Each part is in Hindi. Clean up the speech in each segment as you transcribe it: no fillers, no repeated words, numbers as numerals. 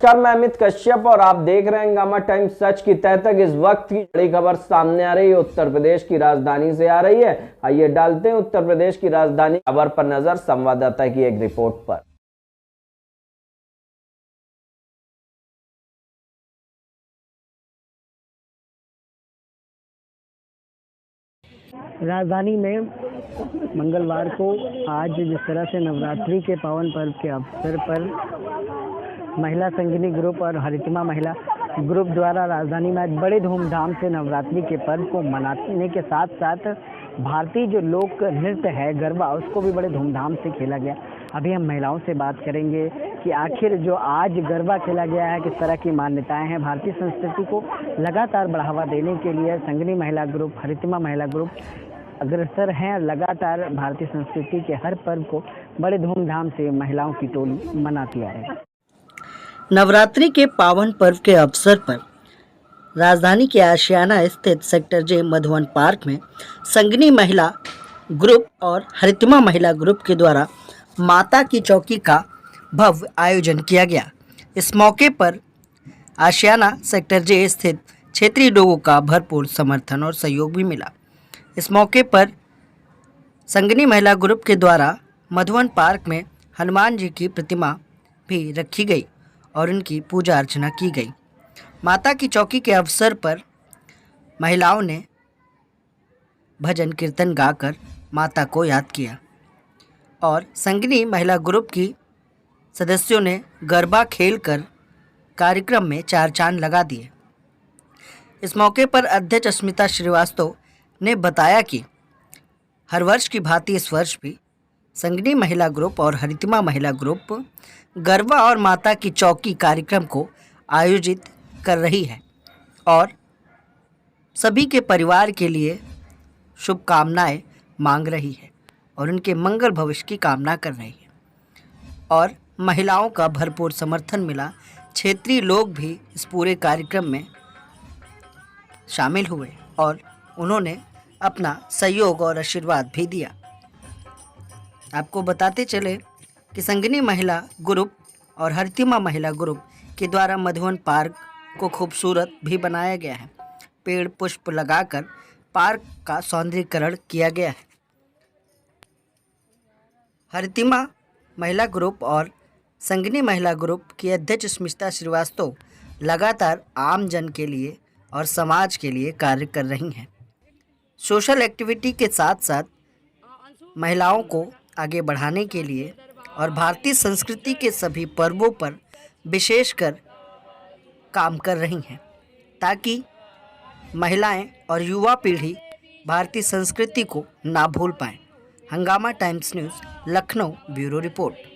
नमस्कार, मैं अमित कश्यप और आप देख रहे हैं हंगामा टाइम्स सच की तह तक। इस वक्त की बड़ी खबर सामने आ रही है, उत्तर प्रदेश की राजधानी से आ रही है। आइए डालते हैं उत्तर प्रदेश की राजधानी खबर पर नजर संवाददाता की एक रिपोर्ट पर। राजधानी में मंगलवार को आज जिस तरह से नवरात्रि के पावन पर्व के अवसर पर महिला संगिनी ग्रुप और हरितिमा महिला ग्रुप द्वारा राजधानी में आज बड़े धूमधाम से नवरात्रि के पर्व को मनाने के साथ साथ भारतीय जो लोक नृत्य है गरबा, उसको भी बड़े धूमधाम से खेला गया। अभी हम महिलाओं से बात करेंगे कि आखिर जो आज गरबा खेला गया है किस तरह की मान्यताएं हैं। भारतीय संस्कृति को लगातार बढ़ावा देने के लिए संगिनी महिला ग्रुप, हरितिमा महिला ग्रुप अग्रसर हैं। लगातार भारतीय संस्कृति के हर पर्व को बड़े धूमधाम से महिलाओं की टोली मनाती आ रही है। नवरात्रि के पावन पर्व के अवसर पर राजधानी के आशियाना स्थित सेक्टर जे मधुवन पार्क में संगिनी महिला ग्रुप और हरितिमा महिला ग्रुप के द्वारा माता की चौकी का भव्य आयोजन किया गया। इस मौके पर आशियाना सेक्टर जे स्थित क्षेत्रीय लोगों का भरपूर समर्थन और सहयोग भी मिला। इस मौके पर संगिनी महिला ग्रुप के द्वारा मधुवन पार्क में हनुमान जी की प्रतिमा भी रखी गई और उनकी पूजा अर्चना की गई। माता की चौकी के अवसर पर महिलाओं ने भजन कीर्तन गाकर माता को याद किया और संगिनी महिला ग्रुप की सदस्यों ने गरबा खेलकर कार्यक्रम में चार चांद लगा दिए। इस मौके पर अध्यक्ष अस्मिता श्रीवास्तव ने बताया कि हर वर्ष की भांति इस वर्ष भी संगिनी महिला ग्रुप और हरितिमा महिला ग्रुप गरबा और माता की चौकी कार्यक्रम को आयोजित कर रही है और सभी के परिवार के लिए शुभकामनाएं मांग रही है और उनके मंगल भविष्य की कामना कर रही है और महिलाओं का भरपूर समर्थन मिला। क्षेत्रीय लोग भी इस पूरे कार्यक्रम में शामिल हुए और उन्होंने अपना सहयोग और आशीर्वाद भी दिया। आपको बताते चले कि संगिनी महिला ग्रुप और हरितिमा महिला ग्रुप के द्वारा मधुवन पार्क को खूबसूरत भी बनाया गया है। पेड़ पुष्प लगाकर पार्क का सौंदर्यीकरण किया गया है। हरितिमा महिला ग्रुप और संगिनी महिला ग्रुप की अध्यक्ष स्मिता श्रीवास्तव लगातार आम जन के लिए और समाज के लिए कार्य कर रही हैं। सोशल एक्टिविटी के साथ साथ महिलाओं को आगे बढ़ाने के लिए और भारतीय संस्कृति के सभी पर्वों पर विशेषकर काम कर रही हैं ताकि महिलाएं और युवा पीढ़ी भारतीय संस्कृति को ना भूल पाएं। हंगामा times news Lucknow bureau report.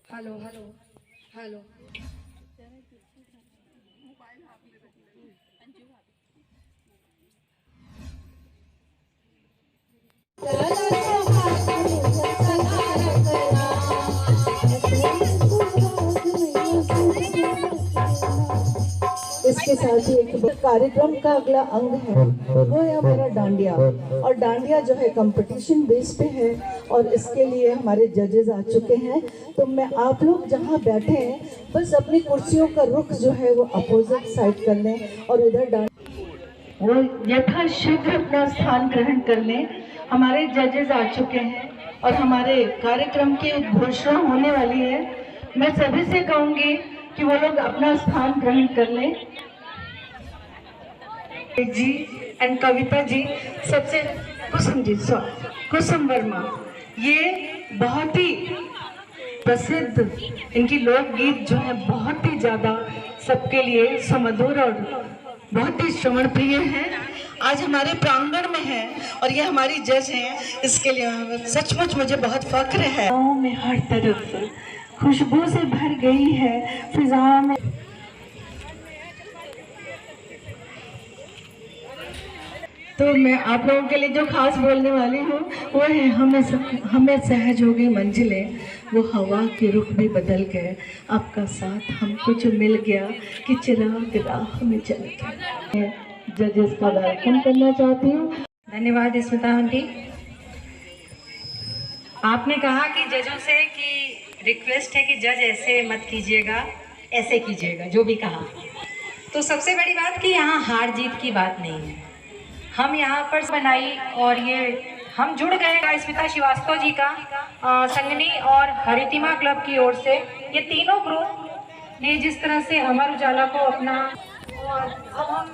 Hello hello hello इसके साथ ही एक कार्यक्रम का अगला अंग है वो है हमारा डांडिया। और डांडिया जो है कंपटीशन बेस पे है और इसके लिए हमारे जजेस आ चुके हैं। तो मैं आप लोग जहाँ बैठे हैं बस अपनी कुर्सियों का रुख जो है वो अपोजिट साइड कर लें और उधर वो यथाशीघ्र अपना स्थान ग्रहण कर लें। हमारे जजेस आ चुके हैं और हमारे कार्यक्रम की घोषणा होने वाली है। मैं सभी से कहूँगी कि वो लोग अपना स्थान ग्रहण कर लें। जी एंड कविता जी सबसे कुसुम वर्मा, ये बहुत ही प्रसिद्ध इनकी लोकगीत जो है बहुत ही ज़्यादा सबके लिए सुमधुर और बहुत ही श्रवण प्रिय है। आज हमारे प्रांगण में है और ये हमारी जज हैं, इसके लिए सचमुच मुझे बहुत फख्र है। गाँव में हर तरफ खुशबू से भर गई है फिजा में। तो मैं आप लोगों के लिए जो खास बोलने वाली हूँ वो है, हमें सहज हो गई मंजिलें, वो हवा के रुख भी बदल गए, आपका साथ हमको जो मिल गया कि चिराग राह में जल गया। जजेस का वेलकम करना चाहती हूँ। धन्यवाद स्मिता आंटी। आपने कहा कि जजों से कि रिक्वेस्ट है कि जज ऐसे मत कीजिएगा, ऐसे कीजिएगा, जो भी कहा। तो सबसे बड़ी बात कि यहाँ हार जीत की बात नहीं है। हम यहाँ पर बनाई और ये हम जुड़ गए स्मिता श्रीवास्तव जी का संगनी और हरितिमा क्लब की ओर से। ये तीनों ग्रुप ने जिस तरह से अमर उजाला को अपना, और अब हम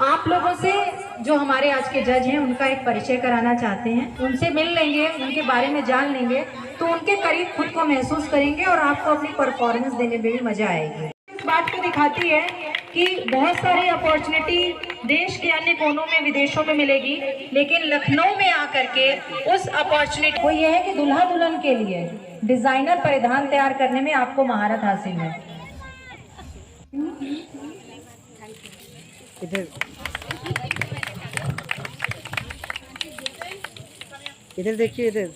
आप लोगों से जो हमारे आज के जज हैं उनका एक परिचय कराना चाहते हैं। उनसे मिल लेंगे, उनके बारे में जान लेंगे तो उनके करीब खुद को महसूस करेंगे और आपको अपनी परफॉर्मेंस देने में भी मजा आएगी। इस बात को दिखाती है कि बहुत सारी अपॉर्चुनिटी देश के अन्य कोनों में, विदेशों में मिलेगी, लेकिन लखनऊ में आकर के उस अपॉर्चुनिटी वो ये है कि दूल्हा दुल्हन के लिए डिजाइनर परिधान तैयार करने में आपको महारत हासिल है। इधर इधर देखिए, इधर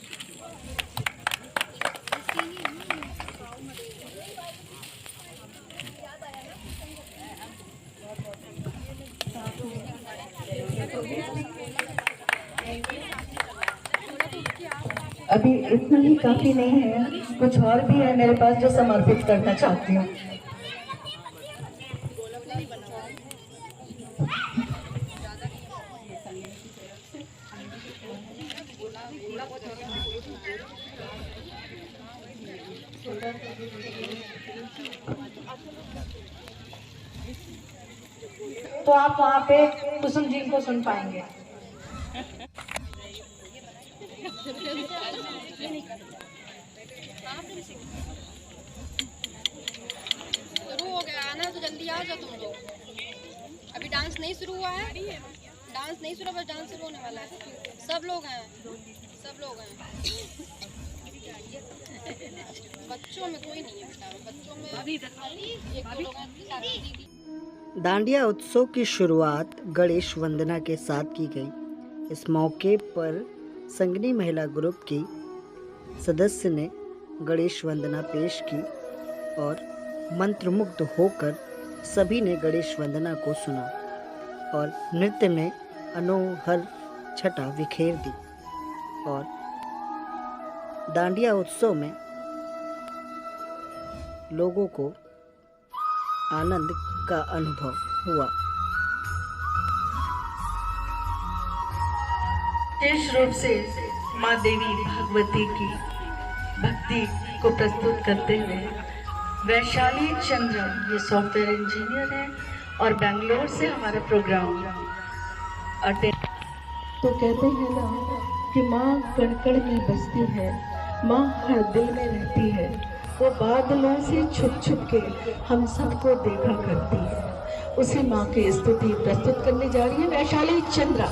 अभी इतना ही काफी नहीं है, कुछ और भी है मेरे पास जो समर्पित करना चाहती हूँ। तो आप वहाँ पे कुसुम जी को सुन पाएंगे। शुरू हो गया आना तो जल्दी आ जाओ तुम लोग। अभी डांस नहीं शुरू हुआ है, डांस नहीं शुरू, बस डांस शुरू होने वाला है। सब लोग हैं, सब लोग हैं। बच्चों में कोई नहीं है बेटा, बच्चों में अभी एक दो लोग हैं। दांडिया उत्सव की शुरुआत गणेश वंदना के साथ की गई। इस मौके पर संगनी महिला ग्रुप की सदस्य ने गणेश वंदना पेश की और मंत्रमुग्ध होकर सभी ने गणेश वंदना को सुना और नृत्य में अनोहर छटा बिखेर दी और दांडिया उत्सव में लोगों को आनंद का अनुभव हुआ। विशेष रूप से माँ देवी भगवती की भक्ति को प्रस्तुत करते हुए वैशाली चंद्र, ये सॉफ्टवेयर इंजीनियर है और बेंगलोर से हमारा प्रोग्राम अटेंड। तो कहते हैं ना कि माँ कण कण में बसती है, माँ हर दिल में रहती है, वो बादलों से छुप छुप के हम सबको देखा करती है। उसी माँ की स्तुति प्रस्तुत करने जा रही है वैशाली चंद्रा।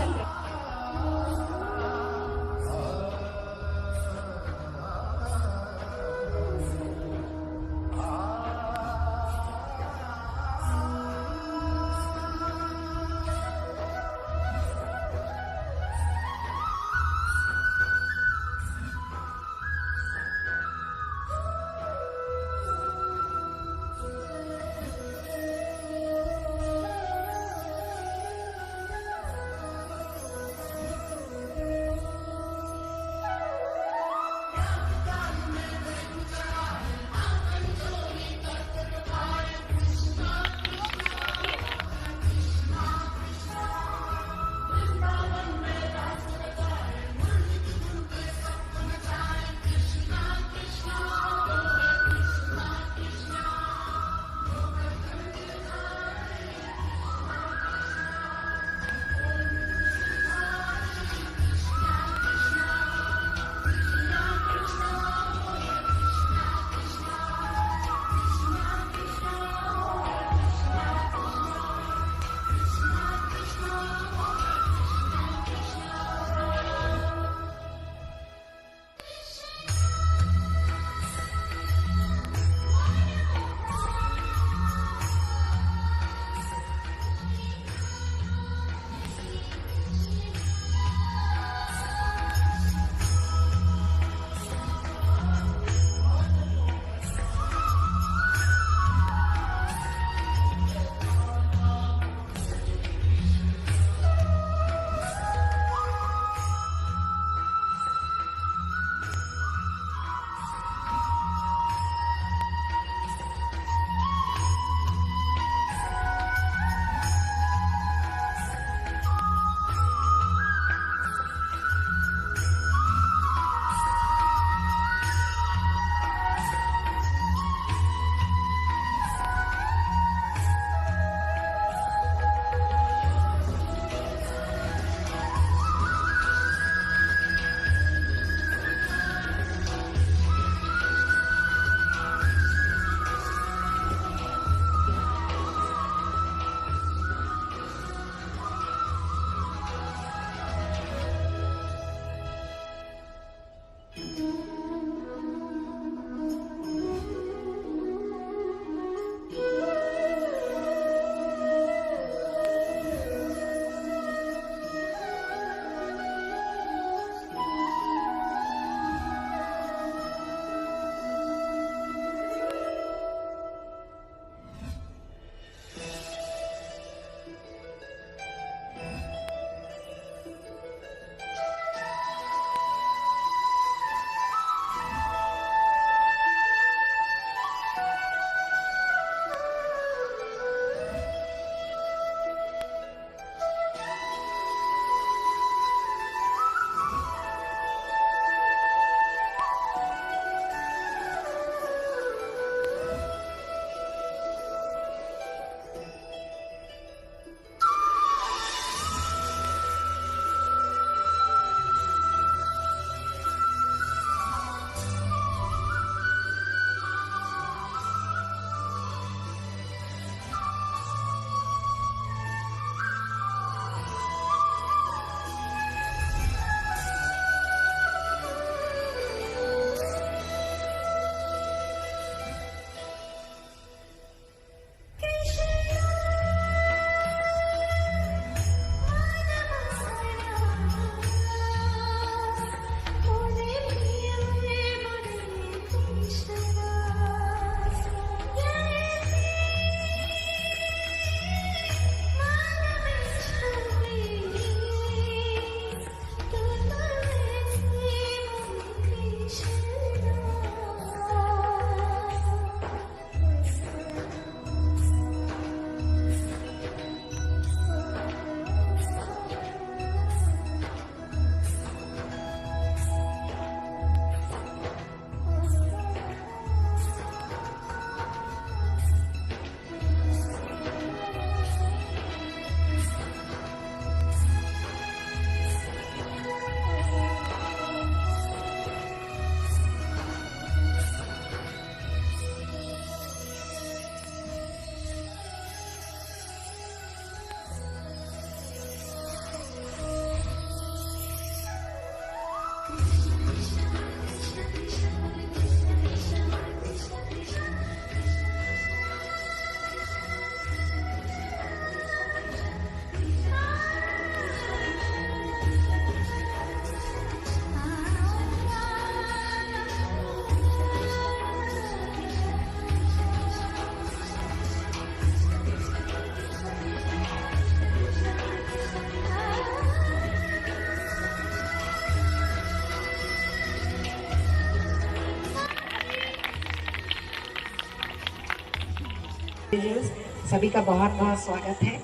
सभी का बहुत बहुत स्वागत है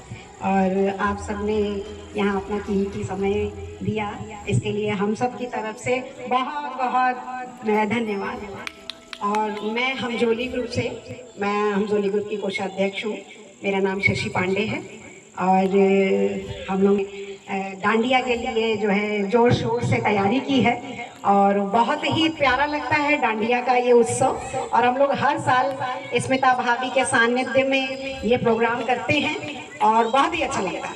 और आप सबने यहाँ अपना कीमती समय दिया, इसके लिए हम सब की तरफ से बहुत बहुत धन्यवाद। और मैं हमजोली ग्रुप की कोषाध्यक्ष हूँ। मेरा नाम शशि पांडे है और हम लोग डांडिया के लिए जो है जोर शोर से तैयारी की है और बहुत ही प्यारा लगता है डांडिया का ये उत्सव। और हम लोग हर साल स्मिता भाभी के सानिध्य में ये प्रोग्राम करते हैं और बहुत ही अच्छा लगता है।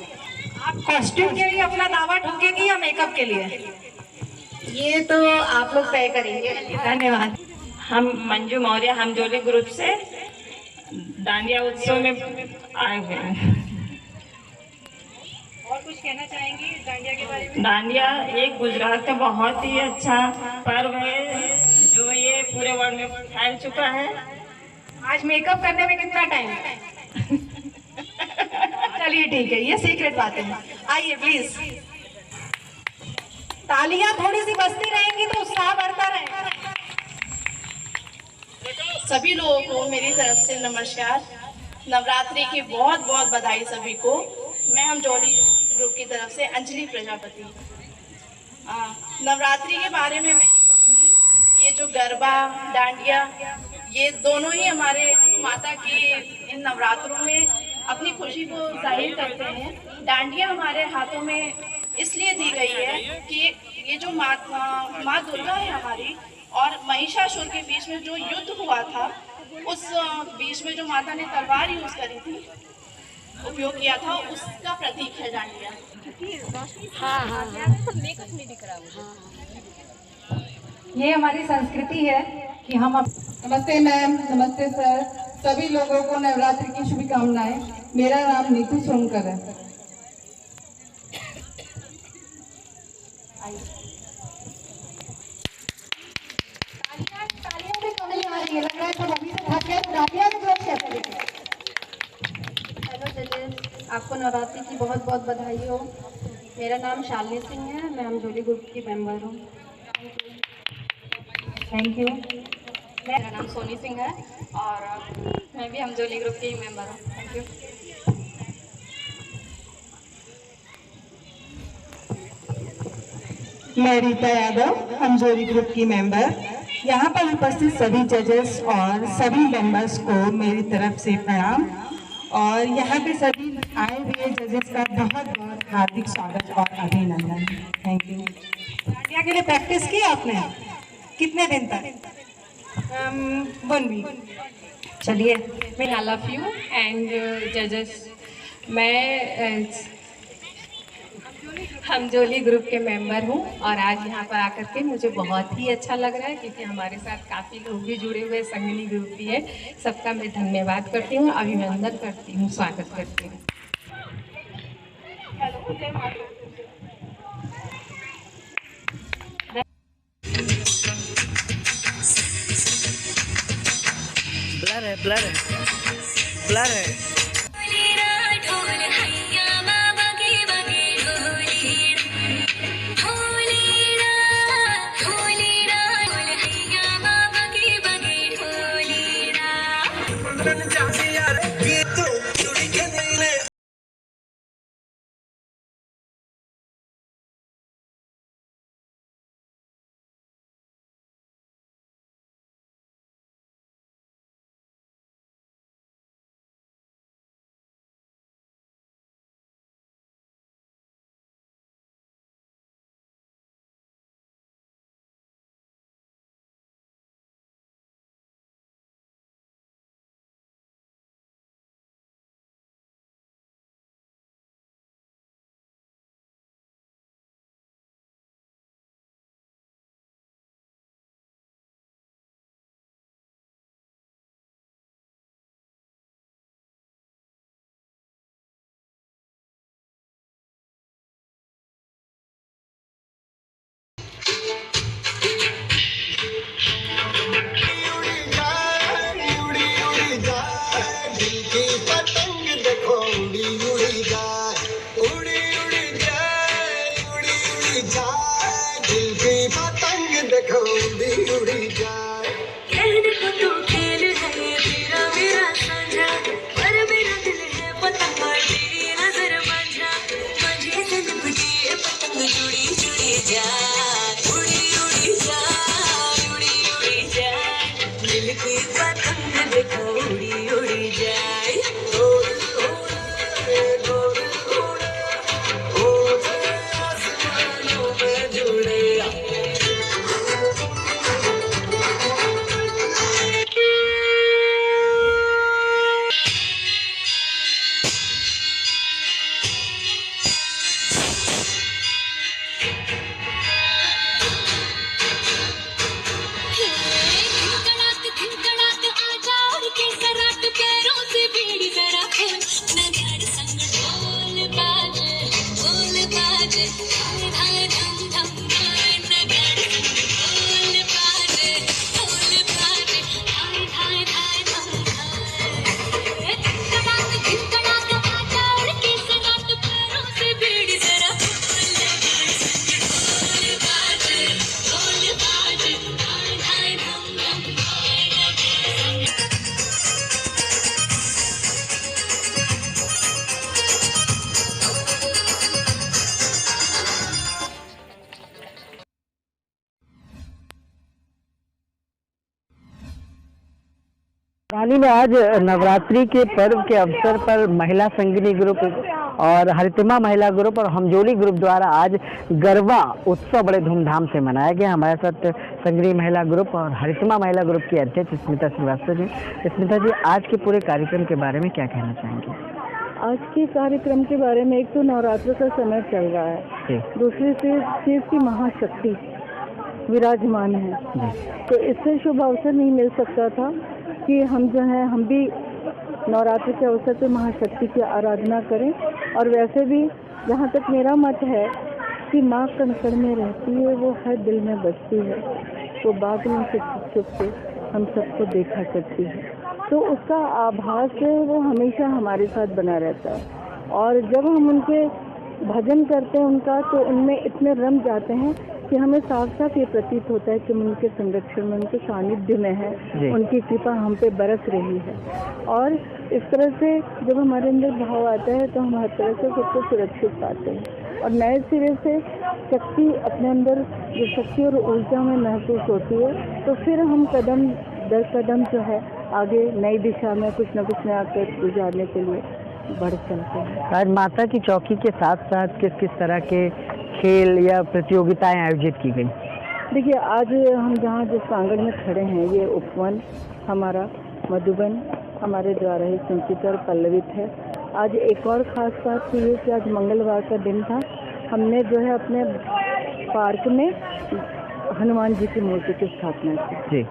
आप कॉस्ट्यूम के लिए अपना दावा ठोकेंगी या मेकअप के लिए? ये तो आप लोग तय करेंगे। धन्यवाद। हम मंजू मौर्य हमजोली ग्रुप से डांडिया उत्सव में आए हुए हैं। और कुछ कहना चाहेंगी डांडिया के बारे में? डांडिया एक गुजरात का बहुत ही अच्छा पर्व है जो ये पूरे वर्ल्ड में फैल चुका है। आज मेकअप करने में कितना टाइम है? चलिए ठीक है, ये सीक्रेट बातें हैं। आइए प्लीज, तालियां थोड़ी सी बजती रहेंगी तो उत्साह बढ़ता रहेगा। सभी लोगों को मेरी तरफ से नमस्कार। नवरात्रि की बहुत बहुत बधाई सभी को। मैं हमजोली ग्रुप की तरफ से अंजलि प्रजापति। नवरात्रि के बारे में मैं कहूँगी, ये जो गरबा डांडिया ये दोनों ही हमारे माता की इन नवरात्रों में अपनी खुशी को जाहिर करते हैं। डांडिया हमारे हाथों में इसलिए दी गई है कि ये जो माँ दुर्गा है हमारी और महिषासुर के बीच में जो युद्ध हुआ था, उस बीच में जो माता ने तलवार यूज करी थी, उपयोग किया था, उसका प्रतीक है डांडिया। ये हमारी संस्कृति है कि हम नमस्ते मैम, नमस्ते सर, सभी लोगों को नवरात्रि की शुभकामनाएं। मेरा नाम नीतू सोनकर है। तालियां में कमी आ रही है, लग रहा है सब अभी से थक गए। तालियां में जोश कैसे देखें? हेलो जजेस, आपको नवरात्रि की बहुत बहुत बधाई हो। मेरा नाम शालिनी सिंह है, मैं हमजोली ग्रुप की मेंबर हूँ। Thank you. मेरा नाम सोनी सिंह है और मैं भी हमजोली ग्रुप की ही मेंबर हूँ। Thank you. मैं रीता यादव, हमजोली ग्रुप की मेंबर। यहाँ पर उपस्थित सभी जजेस और सभी मेंबर्स को मेरी तरफ से प्रणाम और यहाँ पे सभी आए हुए जजेस का बहुत बहुत हार्दिक स्वागत और अभिनंदन। Thank you. डांडिया के लिए प्रैक्टिस की आपने कितने दिन तक? 1 वीक। चलिए, मैं आई लव यू एंड जजेस, मैं हमजोली ग्रुप के मेंबर हूँ और आज यहाँ पर आकर के मुझे बहुत ही अच्छा लग रहा है क्योंकि हमारे साथ काफ़ी लोग भी जुड़े हुए, संगिनी ग्रुप भी है। सबका मैं धन्यवाद करती हूँ, अभिनंदन करती हूँ, स्वागत करती हूँ। ब्लर है। कहने को तो खेल है तेरा मेरा साझा। रानी में आज नवरात्रि के पर्व के अवसर पर महिला संगिनी ग्रुप और हरितिमा महिला ग्रुप और हमजोली ग्रुप द्वारा आज गरबा उत्सव बड़े धूमधाम से मनाया गया। हमारे साथ संगिनी महिला ग्रुप और हरितिमा महिला ग्रुप की अध्यक्ष स्मिता श्रीवास्तव जी। स्मिता जी, आज के पूरे कार्यक्रम के बारे में क्या कहना चाहेंगे? आज के कार्यक्रम के बारे में, एक तो नवरात्र का समय चल रहा है, दूसरी चीज की महाशक्ति विराजमान है, तो इससे शुभ अवसर नहीं मिल सकता था कि हम जो है हम भी नवरात्र के अवसर पे महाशक्ति की आराधना करें। और वैसे भी जहाँ तक मेरा मत है कि माँ कण कण में रहती है, वो हर दिल में बसती है, तो बादलों से छुप के हम सबको देखा करती है, तो उसका आभास है वो हमेशा हमारे साथ बना रहता है। और जब हम उनके भजन करते हैं उनका, तो उनमें इतने रम जाते हैं कि हमें साफ साफ ये प्रतीत होता है कि हम उनके संरक्षण में, उनके सानिध्य में है, उनकी कृपा हम पे बरस रही है। और इस तरह से जब हमारे अंदर भाव आता है तो हम हर तरह से खुद को सुरक्षित पाते हैं और नए सिरे से शक्ति अपने अंदर, जो शक्ति और ऊर्जा में महसूस होती है, तो फिर हम कदम दर कदम जो है आगे नई दिशा में कुछ न कुछ नया कर गुजारने के लिए बढ़ चलते हैं। आज माता की चौकी के साथ साथ किस किस तरह के खेल या प्रतियोगिताएं आयोजित की गई? देखिए, आज हम जहाँ जिस प्रांगण में खड़े हैं, ये उपवन हमारा मधुबन हमारे द्वारा ही संचित और पल्लवित है। आज एक और ख़ास बात ये कि आज मंगलवार का दिन था। हमने जो है अपने पार्क में हनुमान जी की मूर्ति की स्थापना की,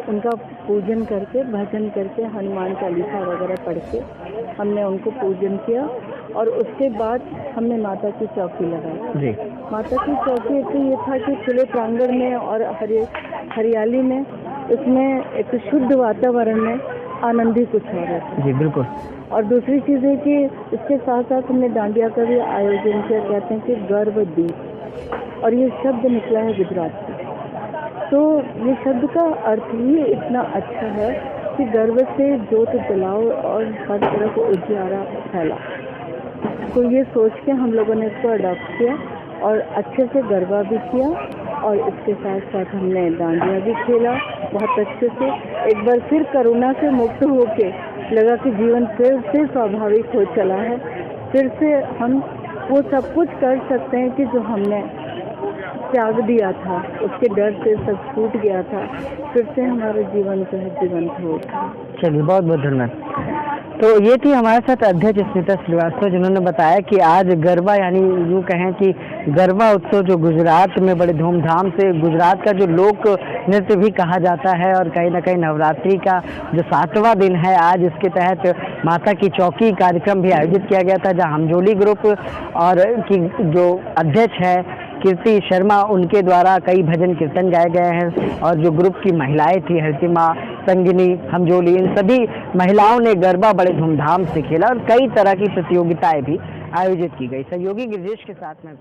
उनका पूजन करके, भजन करके, हनुमान चालीसा वगैरह पढ़ के हमने उनको पूजन किया। और उसके बाद हमने माता की चौकी लगाई। माता की चौकी तो ये था कि खुले प्रांगण में और हरियाली में, इसमें एक शुद्ध वातावरण में आनंद ही कुछ हो रहा था। जी बिल्कुल। और दूसरी चीज़ है कि इसके साथ साथ हमने डांडिया का भी आयोजन किया। कहते हैं कि गर्व दीप, और ये शब्द निकला है गुजरात से, तो ये शब्द का अर्थ ही इतना अच्छा है कि गर्व से ज्योत जलाओ और हर तरफ उजियारा फैला। तो ये सोच के हम लोगों ने इसको अडॉप्ट किया और अच्छे से गरबा भी किया, और इसके साथ साथ हमने डांडिया भी खेला बहुत अच्छे से। एक बार फिर कोरोना से मुक्त होके लगा कि जीवन फिर से स्वाभाविक हो चला है, फिर से हम वो सब कुछ कर सकते हैं कि जो हमने त्याग दिया था, उसके डर से सब छूट गया था, फिर से हमारा जीवन जो है जीवंत हो उठा। चलिए, बहुत बहुत धन्यवाद। तो ये थी हमारे साथ अध्यक्ष स्मिता श्रीवास्तव, जिन्होंने बताया कि आज गरबा, यानी यूँ कहें कि गरबा उत्सव जो गुजरात में बड़े धूमधाम से, गुजरात का जो लोक नृत्य भी कहा जाता है, और कहीं ना कहीं नवरात्रि का जो 7वां दिन है आज, इसके तहत माता की चौकी कार्यक्रम भी आयोजित किया गया था, जहाँ हमजोली ग्रुप और की जो अध्यक्ष है कीर्ति शर्मा, उनके द्वारा कई भजन कीर्तन गाए गए हैं। और जो ग्रुप की महिलाएं थी, हरितिमा, संगिनी, हमजोली, इन सभी महिलाओं ने गरबा बड़े धूमधाम से खेला और कई तरह की प्रतियोगिताएं भी आयोजित की गई। सहयोगी गिरीश के साथ में